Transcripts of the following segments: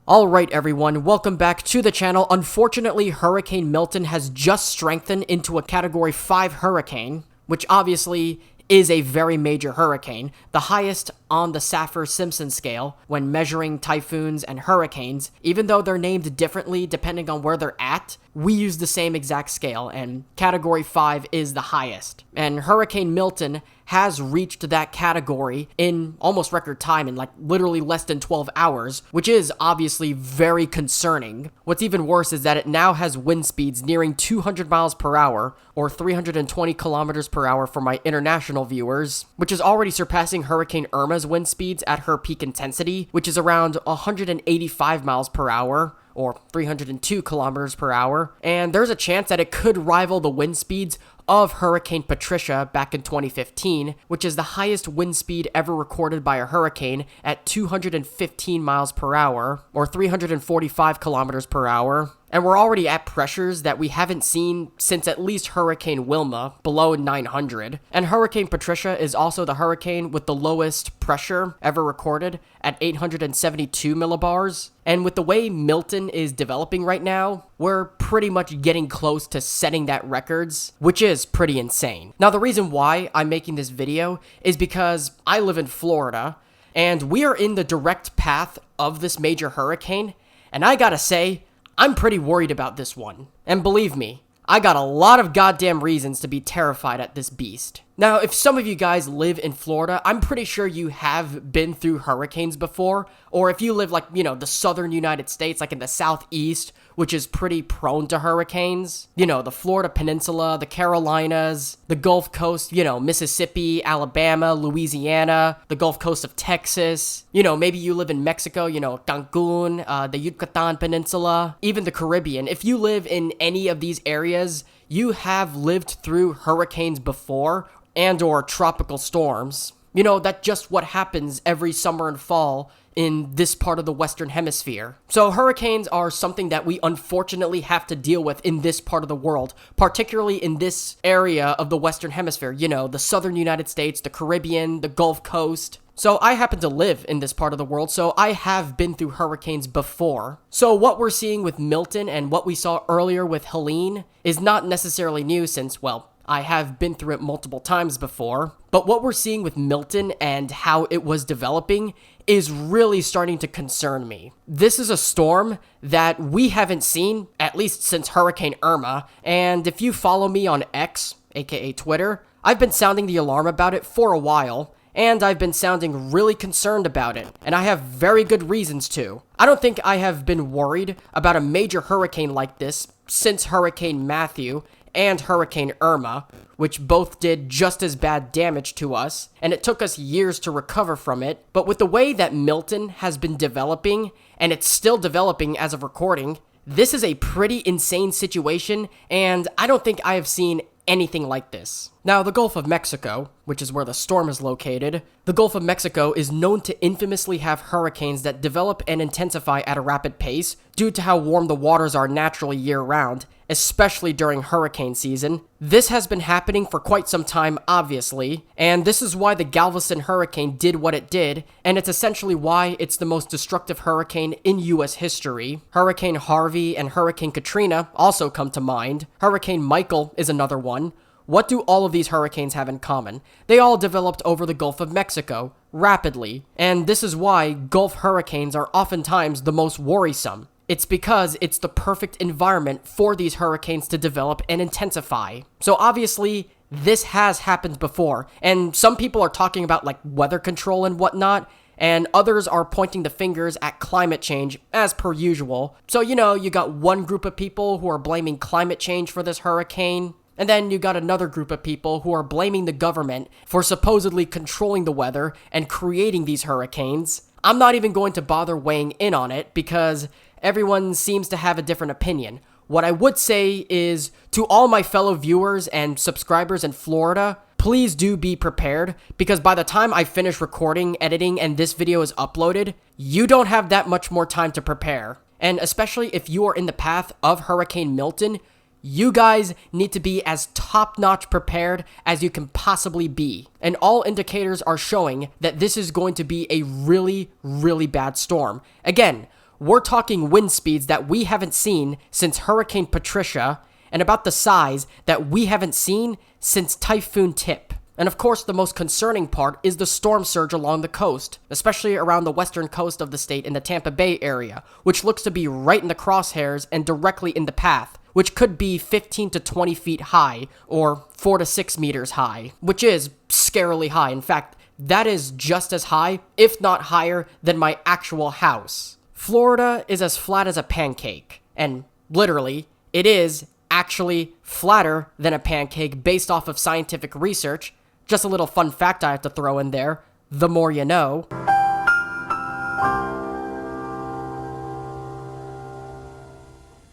Alright everyone, welcome back to the channel. Unfortunately, Hurricane Milton has just strengthened into a Category 5 hurricane, which obviously is a very major hurricane, the highest on the Saffir-Simpson scale when measuring typhoons and hurricanes. Even though they're named differently depending on where they're at, we use the same exact scale, and Category 5 is the highest. And Hurricane Milton has reached that category in almost record time, in like literally less than 12 hours, which is obviously very concerning. What's even worse is that it now has wind speeds nearing 200 miles per hour, or 320 kilometers per hour for my international viewers, which is already surpassing Hurricane Irma's wind speeds at her peak intensity, which is around 185 miles per hour, or 302 kilometers per hour, and there's a chance that it could rival the wind speeds of Hurricane Patricia back in 2015, which is the highest wind speed ever recorded by a hurricane at 215 miles per hour, or 345 kilometers per hour. And we're already at pressures that we haven't seen since at least Hurricane Wilma, below 900. And Hurricane Patricia is also the hurricane with the lowest pressure ever recorded at 872 millibars. And with the way Milton is developing right now, we're pretty much getting close to setting that records, which is pretty insane. Now, the reason why I'm making this video is because I live in Florida, and we are in the direct path of this major hurricane, and I gotta say, I'm pretty worried about this one. And believe me, I got a lot of goddamn reasons to be terrified at this beast. Now, if some of you guys live in Florida, I'm pretty sure you have been through hurricanes before, or if you live like, the southern United States, like in the southeast, which is pretty prone to hurricanes, the Florida Peninsula, the Carolinas, the Gulf Coast, Mississippi, Alabama, Louisiana, the Gulf Coast of Texas, maybe you live in Mexico, Cancun, the Yucatan Peninsula, even the Caribbean. If you live in any of these areas, you have lived through hurricanes before, and or tropical storms. That's just what happens every summer and fall in this part of the Western Hemisphere. So hurricanes are something that we unfortunately have to deal with in this part of the world, particularly in this area of the Western Hemisphere, the southern United States, the Caribbean, the Gulf Coast. So I happen to live in this part of the world, so I have been through hurricanes before. So what we're seeing with Milton and what we saw earlier with Helene is not necessarily new since, well, I have been through it multiple times before. But what we're seeing with Milton and how it was developing is really starting to concern me. This is a storm that we haven't seen, at least since Hurricane Irma, and if you follow me on X, aka Twitter, I've been sounding the alarm about it for a while, and I've been sounding really concerned about it, and I have very good reasons to. I don't think I have been worried about a major hurricane like this since Hurricane Matthew and Hurricane Irma, which both did just as bad damage to us, and it took us years to recover from it. But with the way that Milton has been developing, and it's still developing as of recording, this is a pretty insane situation, and I don't think I have seen anything like this. Now, the Gulf of Mexico, which is where the storm is located, the Gulf of Mexico is known to infamously have hurricanes that develop and intensify at a rapid pace due to how warm the waters are naturally year-round, especially during hurricane season. This has been happening for quite some time, obviously, and this is why the Galveston hurricane did what it did, and it's essentially why it's the most destructive hurricane in U.S. history. Hurricane Harvey and Hurricane Katrina also come to mind. Hurricane Michael is another one. What do all of these hurricanes have in common? They all developed over the Gulf of Mexico, rapidly, and this is why Gulf hurricanes are oftentimes the most worrisome. It's because it's the perfect environment for these hurricanes to develop and intensify. So obviously, this has happened before, and some people are talking about like weather control and whatnot, and others are pointing the fingers at climate change, as per usual. So, you got one group of people who are blaming climate change for this hurricane, and then you got another group of people who are blaming the government for supposedly controlling the weather and creating these hurricanes. I'm not even going to bother weighing in on it because everyone seems to have a different opinion. What I would say is, to all my fellow viewers and subscribers in Florida, please do be prepared, because by the time I finish recording, editing, and this video is uploaded, you don't have that much more time to prepare. And especially if you are in the path of Hurricane Milton, you guys need to be as top-notch prepared as you can possibly be. And all indicators are showing that this is going to be a really, really bad storm. Again, we're talking wind speeds that we haven't seen since Hurricane Patricia, and about the size that we haven't seen since Typhoon Tip. And of course, the most concerning part is the storm surge along the coast, especially around the western coast of the state in the Tampa Bay area, which looks to be right in the crosshairs and directly in the path, which could be 15 to 20 feet high, or 4 to 6 meters high, which is scarily high. In fact, that is just as high, if not higher, than my actual house. Florida is as flat as a pancake, and literally, it is actually flatter than a pancake based off of scientific research. Just a little fun fact I have to throw in there, the more you know.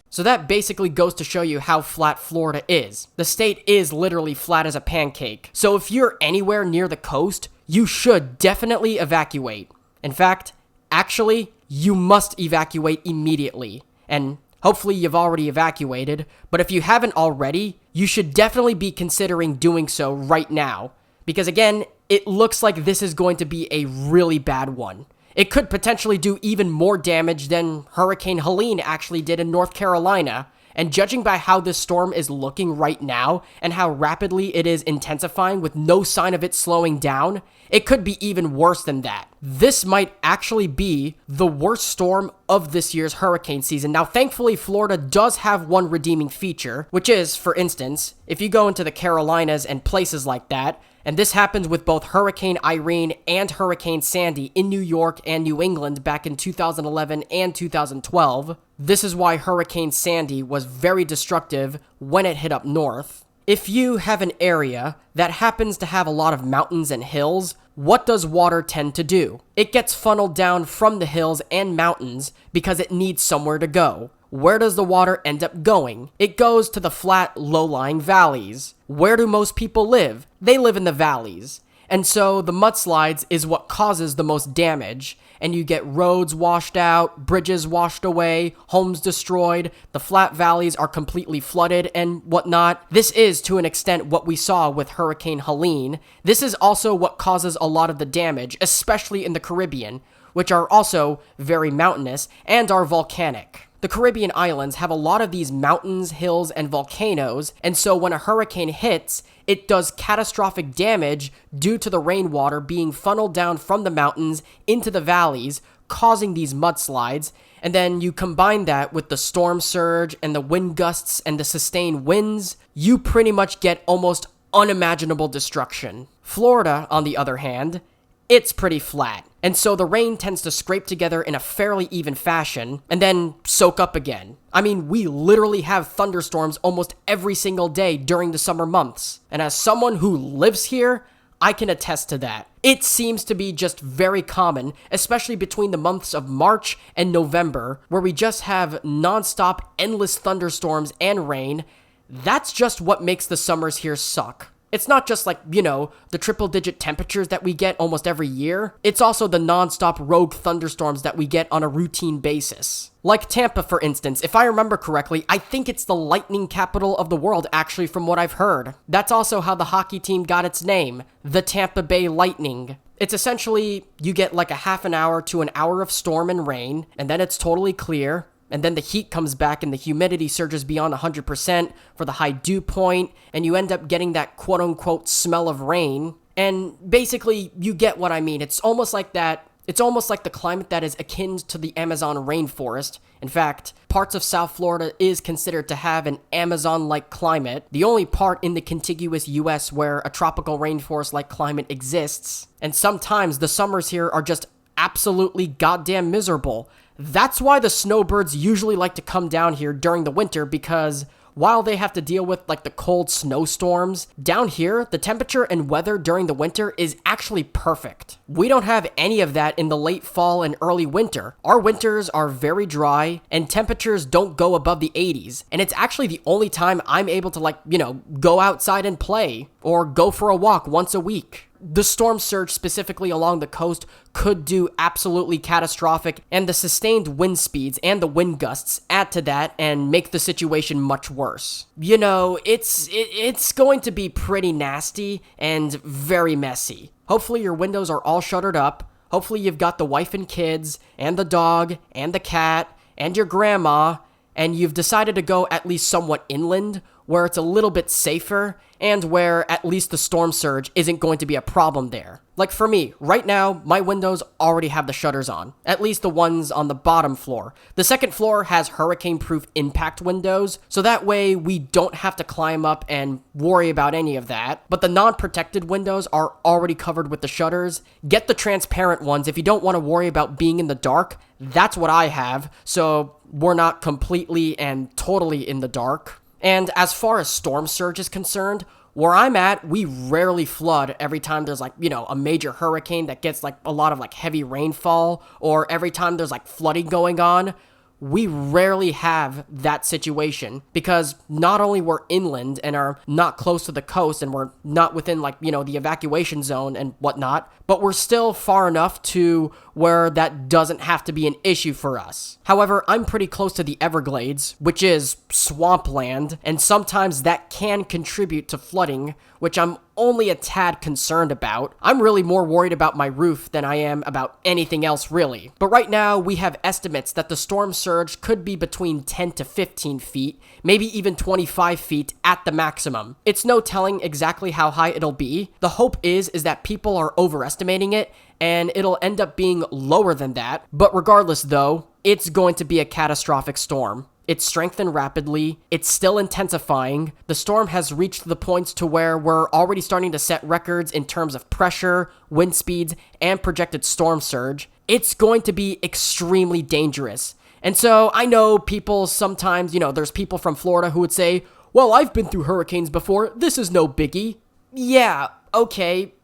So that basically goes to show you how flat Florida is. The state is literally flat as a pancake. So if you're anywhere near the coast, you should definitely evacuate. In fact, actually, you must evacuate immediately. And hopefully you've already evacuated, but if you haven't already, you should definitely be considering doing so right now. Because again, it looks like this is going to be a really bad one. It could potentially do even more damage than Hurricane Helene actually did in North Carolina. And judging by how this storm is looking right now and how rapidly it is intensifying with no sign of it slowing down, it could be even worse than that. This might actually be the worst storm of this year's hurricane season. Now, thankfully, Florida does have one redeeming feature, which is, for instance, if you go into the Carolinas and places like that, and this happens with both Hurricane Irene and Hurricane Sandy in New York and New England back in 2011 and 2012. This is why Hurricane Sandy was very destructive when it hit up north. If you have an area that happens to have a lot of mountains and hills, what does water tend to do? It gets funneled down from the hills and mountains because it needs somewhere to go. Where does the water end up going? It goes to the flat, low-lying valleys. Where do most people live? They live in the valleys. And so the mudslides is what causes the most damage, and you get roads washed out, bridges washed away, homes destroyed, the flat valleys are completely flooded and whatnot. This is, to an extent, what we saw with Hurricane Helene. This is also what causes a lot of the damage, especially in the Caribbean, which are also very mountainous and are volcanic. The Caribbean islands have a lot of these mountains, hills, and volcanoes, and so when a hurricane hits, it does catastrophic damage due to the rainwater being funneled down from the mountains into the valleys, causing these mudslides, and then you combine that with the storm surge and the wind gusts and the sustained winds, you pretty much get almost unimaginable destruction. Florida, on the other hand, it's pretty flat, and so the rain tends to scrape together in a fairly even fashion and then soak up again. I mean, we literally have thunderstorms almost every single day during the summer months, and as someone who lives here, I can attest to that. It seems to be just very common, especially between the months of March and November, where we just have non-stop endless thunderstorms and rain. That's just what makes the summers here suck. It's not just like, the triple-digit temperatures that we get almost every year. It's also the non-stop rogue thunderstorms that we get on a routine basis. Like Tampa, for instance. If I remember correctly, I think it's the lightning capital of the world, actually, from what I've heard. That's also how the hockey team got its name, the Tampa Bay Lightning. It's essentially, you get like a half an hour to an hour of storm and rain, and then it's totally clear. And then the heat comes back and the humidity surges beyond 100% for the high dew point, and you end up getting that quote-unquote smell of rain. And basically, you get what I mean. It's almost like that. It's almost like the climate that is akin to the Amazon rainforest. In fact, parts of South Florida is considered to have an Amazon-like climate, the only part in the contiguous US where a tropical rainforest-like climate exists. And sometimes the summers here are just absolutely goddamn miserable. That's why the snowbirds usually like to come down here during the winter, because while they have to deal with like the cold snowstorms, down here, the temperature and weather during the winter is actually perfect. We don't have any of that in the late fall and early winter. Our winters are very dry and temperatures don't go above the 80s. And it's actually the only time I'm able to go outside and play or go for a walk once a week. The storm surge specifically along the coast could do absolutely catastrophic, and the sustained wind speeds and the wind gusts add to that and make the situation much worse. It's going to be pretty nasty and very messy. Hopefully your windows are all shuttered up, Hopefully you've got the wife and kids, and the dog, and the cat, and your grandma, and you've decided to go at least somewhat inland, where it's a little bit safer, and where at least the storm surge isn't going to be a problem there. Like for me, right now, my windows already have the shutters on, at least the ones on the bottom floor. The second floor has hurricane-proof impact windows, so that way we don't have to climb up and worry about any of that. But the non-protected windows are already covered with the shutters. Get the transparent ones if you don't want to worry about being in the dark. That's what I have, so we're not completely and totally in the dark. And as far as storm surge is concerned, where I'm at, we rarely flood every time there's like, a major hurricane that gets like a lot of like heavy rainfall, or every time there's like flooding going on. We rarely have that situation because not only we're inland and are not close to the coast and we're not within like, the evacuation zone and whatnot, but we're still far enough to where that doesn't have to be an issue for us. However, I'm pretty close to the Everglades, which is swampland, and sometimes that can contribute to flooding, which I'm only a tad concerned about. I'm really more worried about my roof than I am about anything else really. But right now, we have estimates that the storm surge could be between 10 to 15 feet, maybe even 25 feet at the maximum. It's no telling exactly how high it'll be. The hope is that people are overestimating it, and it'll end up being lower than that. But regardless though, it's going to be a catastrophic storm. It's strengthened rapidly, it's still intensifying, the storm has reached the points to where we're already starting to set records in terms of pressure, wind speeds, and projected storm surge. It's going to be extremely dangerous. And so I know people sometimes, there's people from Florida who would say, well, I've been through hurricanes before, this is no biggie. Yeah, okay,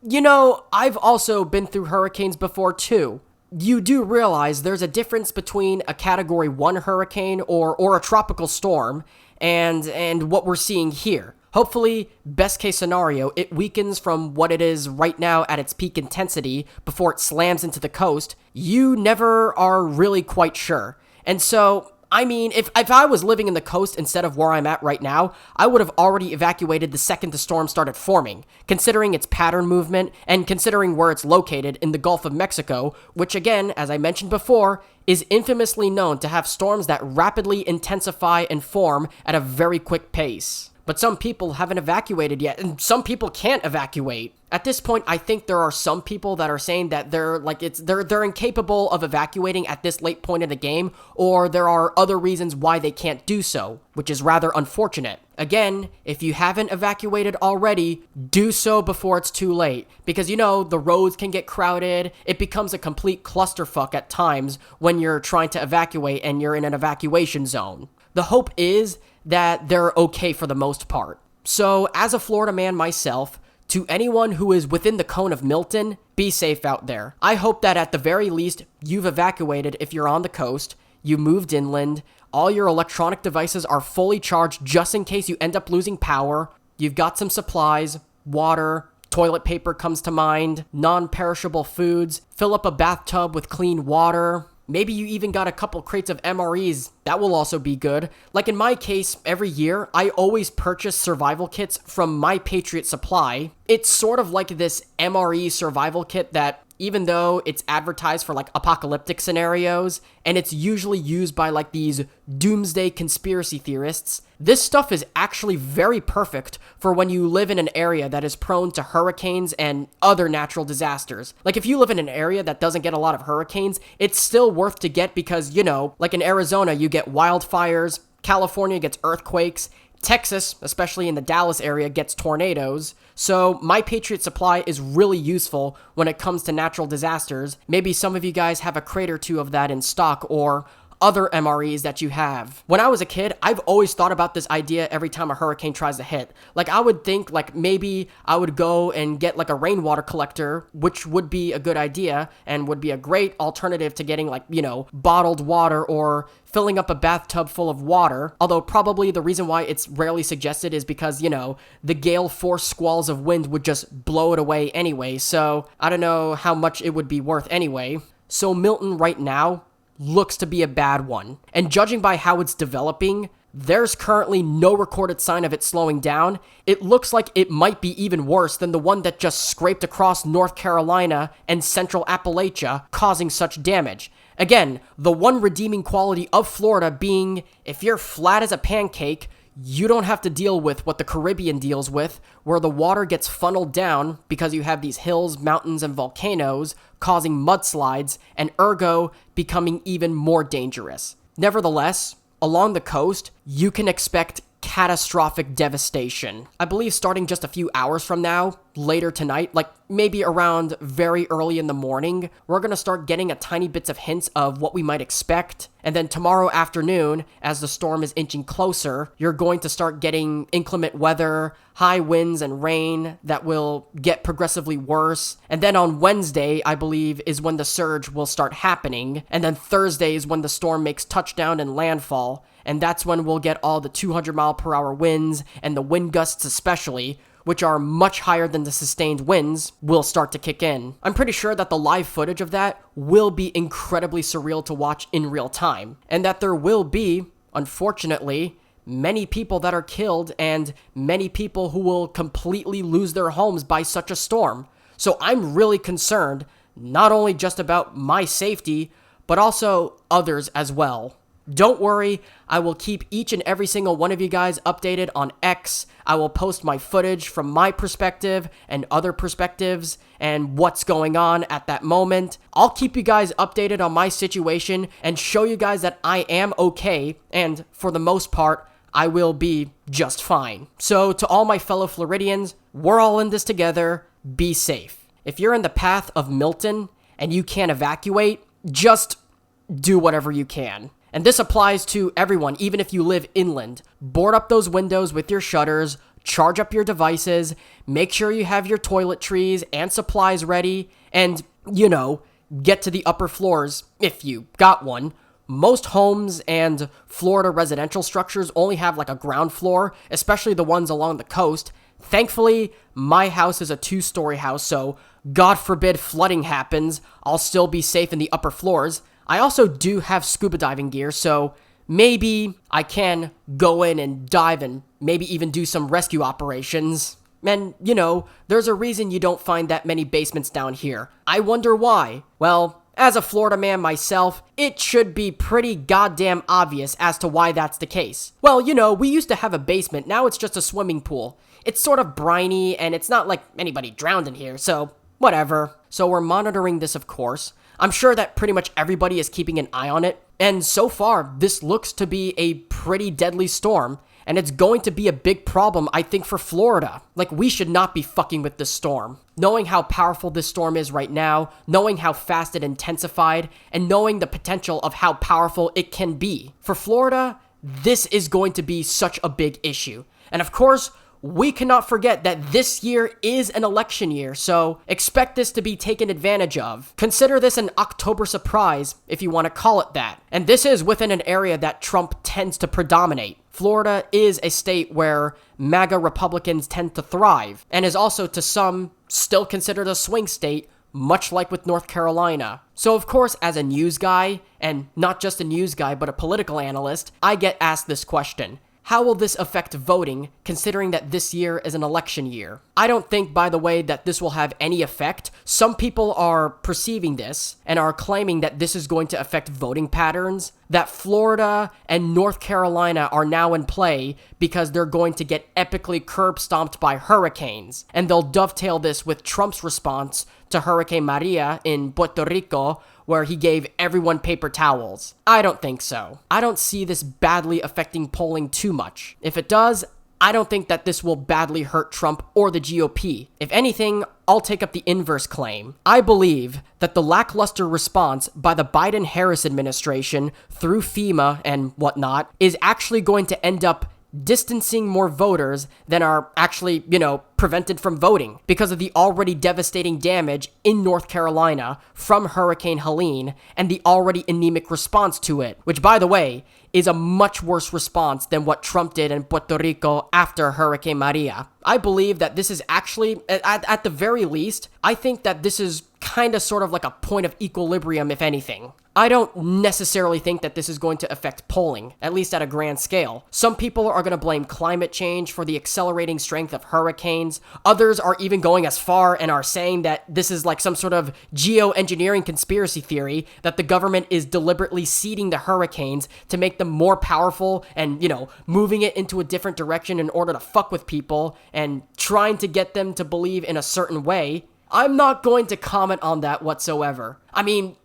I've also been through hurricanes before too. You do realize there's a difference between a Category 1 hurricane or a tropical storm and what we're seeing here. Hopefully, best case scenario, it weakens from what it is right now at its peak intensity before it slams into the coast. You never are really quite sure. And so, if I was living in the coast instead of where I'm at right now, I would have already evacuated the second the storm started forming, considering its pattern movement and considering where it's located in the Gulf of Mexico, which again, as I mentioned before, is infamously known to have storms that rapidly intensify and form at a very quick pace. But some people haven't evacuated yet, and some people can't evacuate. At this point, I think there are some people that are saying that they're incapable of evacuating at this late point in the game, or there are other reasons why they can't do so, which is rather unfortunate. Again, if you haven't evacuated already, do so before it's too late, because the roads can get crowded, it becomes a complete clusterfuck at times when you're trying to evacuate and you're in an evacuation zone. The hope is that they're okay for the most part. So, as a Florida man myself, to anyone who is within the cone of Milton, be safe out there. I hope that at the very least, you've evacuated if you're on the coast, you moved inland, all your electronic devices are fully charged just in case you end up losing power, you've got some supplies, water, toilet paper comes to mind, non-perishable foods, fill up a bathtub with clean water. Maybe you even got a couple crates of MREs. That will also be good. Like in my case, every year, I always purchase survival kits from My Patriot Supply. It's sort of like this MRE survival kit that, even though it's advertised for like apocalyptic scenarios, and it's usually used by like these doomsday conspiracy theorists, this stuff is actually very perfect for when you live in an area that is prone to hurricanes and other natural disasters. Like if you live in an area that doesn't get a lot of hurricanes, it's still worth to get because, like in Arizona, you get wildfires, California gets earthquakes, Texas, especially in the Dallas area, gets tornadoes. So My Patriot Supply is really useful when it comes to natural disasters. Maybe some of you guys have a crate or two of that in stock, or other MREs that you have. When I was a kid, I've always thought about this idea every time a hurricane tries to hit. Like I would think like maybe I would go and get like a rainwater collector, which would be a good idea and would be a great alternative to getting like, bottled water or filling up a bathtub full of water. Although probably the reason why it's rarely suggested is because, the gale force squalls of wind would just blow it away anyway. So I don't know how much it would be worth anyway. So Milton right now looks to be a bad one. And judging by how it's developing, there's currently no recorded sign of it slowing down. It looks like it might be even worse than the one that just scraped across North Carolina and central Appalachia, causing such damage. Again, the one redeeming quality of Florida being, if you're flat as a pancake, you don't have to deal with what the Caribbean deals with, where the water gets funneled down because you have these hills, mountains, and volcanoes causing mudslides, and ergo becoming even more dangerous. Nevertheless, along the coast, you can expect catastrophic devastation. I believe starting just a few hours from now, later tonight, like maybe around very early in the morning, we're going to start getting a tiny bits of hints of what we might expect. And then tomorrow afternoon, as the storm is inching closer, you're going to start getting inclement weather, high winds and rain that will get progressively worse. And then on Wednesday, I believe, is when the surge will start happening. And then Thursday is when the storm makes touchdown and landfall. And that's when we'll get all the 200-mile-per-hour winds and the wind gusts especially, which are much higher than the sustained winds, will start to kick in. I'm pretty sure that the live footage of that will be incredibly surreal to watch in real time, and that there will be, unfortunately, many people that are killed and many people who will completely lose their homes by such a storm. So I'm really concerned, not only just about my safety, but also others as well. Don't worry, I will keep each and every single one of you guys updated on X. I will post my footage from my perspective and other perspectives and what's going on at that moment. I'll keep you guys updated on my situation and show you guys that I am okay, and for the most part, I will be just fine. So to all my fellow Floridians, we're all in this together. Be safe. If you're in the path of Milton and you can't evacuate, just do whatever you can. And this applies to everyone, even if you live inland. Board up those windows with your shutters, charge up your devices, make sure you have your toiletries and supplies ready, and, get to the upper floors if you got one. Most homes and Florida residential structures only have like a ground floor, especially the ones along the coast. Thankfully, my house is a 2-story house, so God forbid flooding happens, I'll still be safe in the upper floors. I also do have scuba diving gear, so maybe I can go in and dive and maybe even do some rescue operations. And, there's a reason you don't find that many basements down here. I wonder why. Well, as a Florida man myself, it should be pretty goddamn obvious as to why that's the case. Well, we used to have a basement, now it's just a swimming pool. It's sort of briny, and it's not like anybody drowned in here, so whatever. So we're monitoring this, of course. I'm sure that pretty much everybody is keeping an eye on it, and so far, this looks to be a pretty deadly storm, and it's going to be a big problem, I think, for Florida. Like, we should not be fucking with this storm. Knowing how powerful this storm is right now, knowing how fast it intensified, and knowing the potential of how powerful it can be. For Florida, this is going to be such a big issue. And of course, we cannot forget that this year is an election year, so expect this to be taken advantage of. Consider this an October surprise, if you want to call it that. And this is within an area that Trump tends to predominate. Florida is a state where MAGA Republicans tend to thrive, and is also to some still considered a swing state, much like with North Carolina. So of course, as a news guy, and not just a news guy, but a political analyst, I get asked this question. How will this affect voting, considering that this year is an election year? I don't think, by the way, that this will have any effect. Some people are perceiving this and are claiming that this is going to affect voting patterns, that Florida and North Carolina are now in play because they're going to get epically curb stomped by hurricanes. And they'll dovetail this with Trump's response to Hurricane Maria in Puerto Rico, where he gave everyone paper towels. I don't think so. I don't see this badly affecting polling too much. If it does, I don't think that this will badly hurt Trump or the GOP. If anything, I'll take up the inverse claim. I believe that the lackluster response by the Biden-Harris administration through FEMA and whatnot is actually going to end up distancing more voters than are actually, prevented from voting because of the already devastating damage in North Carolina from Hurricane Helene and the already anemic response to it, which, by the way, is a much worse response than what Trump did in Puerto Rico after Hurricane Maria. I believe that this is actually, at the very least, I think that this is kind of sort of like a point of equilibrium, if anything. I don't necessarily think that this is going to affect polling, at least at a grand scale. Some people are going to blame climate change for the accelerating strength of hurricanes. Others are even going as far and are saying that this is like some sort of geoengineering conspiracy theory, that the government is deliberately seeding the hurricanes to make them more powerful and, moving it into a different direction in order to fuck with people and trying to get them to believe in a certain way. I'm not going to comment on that whatsoever. I mean,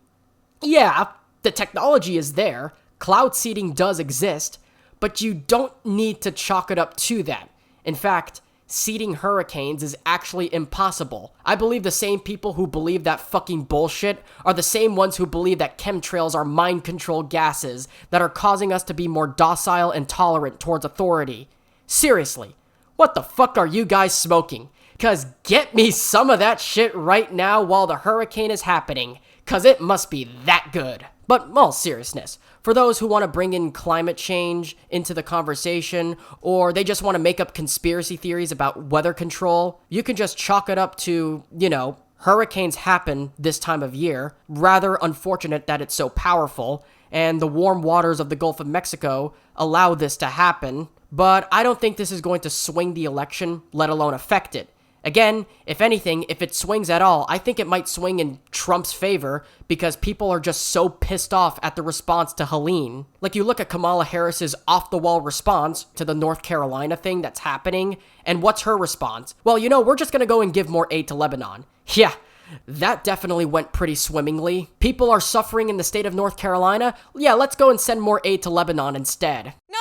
yeah, the technology is there, cloud seeding does exist, but you don't need to chalk it up to that. In fact, seeding hurricanes is actually impossible. I believe the same people who believe that fucking bullshit are the same ones who believe that chemtrails are mind control gases that are causing us to be more docile and tolerant towards authority. Seriously, what the fuck are you guys smoking? 'Cause get me some of that shit right now while the hurricane is happening. 'Cause it must be that good. But all seriousness, for those who want to bring in climate change into the conversation, or they just want to make up conspiracy theories about weather control, you can just chalk it up to, hurricanes happen this time of year. Rather unfortunate that it's so powerful, and the warm waters of the Gulf of Mexico allow this to happen. But I don't think this is going to swing the election, let alone affect it. Again, if anything, if it swings at all, I think it might swing in Trump's favor because people are just so pissed off at the response to Helene. Like, you look at Kamala Harris's off-the-wall response to the North Carolina thing that's happening, and what's her response? Well, we're just gonna go and give more aid to Lebanon. Yeah, that definitely went pretty swimmingly. People are suffering in the state of North Carolina. Yeah, let's go and send more aid to Lebanon instead. No!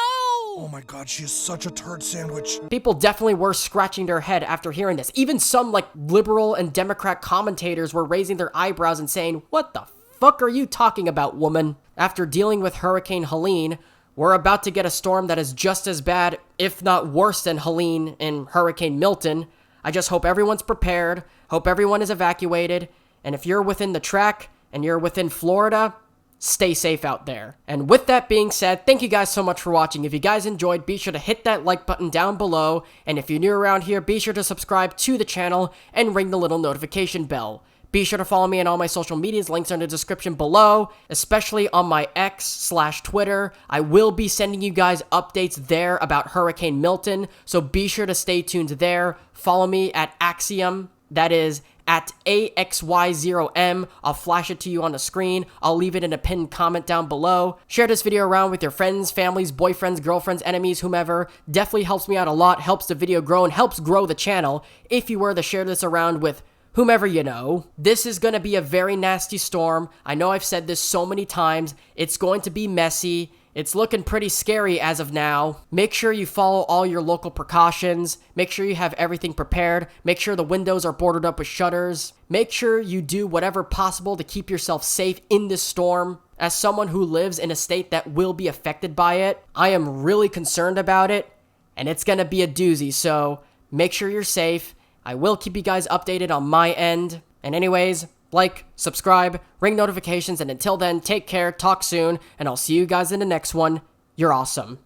Oh my god, she is such a turd sandwich. People definitely were scratching their head after hearing this. Even some, liberal and Democrat commentators were raising their eyebrows and saying, "What the fuck are you talking about, woman?" After dealing with Hurricane Helene, we're about to get a storm that is just as bad, if not worse than Helene and Hurricane Milton. I just hope everyone's prepared, hope everyone is evacuated, and if you're within the track and you're within Florida, stay safe out there. And with that being said, thank you guys so much for watching. If you guys enjoyed, be sure to hit that like button down below. And if you're new around here, be sure to subscribe to the channel and ring the little notification bell. Be sure to follow me on all my social medias, links are in the description below, especially on my X/Twitter. I will be sending you guys updates there about Hurricane Milton, so be sure to stay tuned there. Follow me at Axiom, that is at AXY0M. I'll flash it to you on the screen. I'll leave it in a pinned comment down below. Share this video around with your friends, families, boyfriends, girlfriends, enemies, whomever. Definitely helps me out a lot, helps the video grow, and helps grow the channel if you were to share this around with whomever you know. This is going to be a very nasty storm. I know I've said this so many times. It's going to be messy. It's looking pretty scary as of now. Make sure you follow all your local precautions. Make sure you have everything prepared. Make sure the windows are boarded up with shutters. Make sure you do whatever possible to keep yourself safe in this storm. As someone who lives in a state that will be affected by it, I am really concerned about it, and it's gonna be a doozy, so make sure you're safe. I will keep you guys updated on my end. And anyways, like, subscribe, ring notifications, and until then, take care, talk soon, and I'll see you guys in the next one. You're awesome.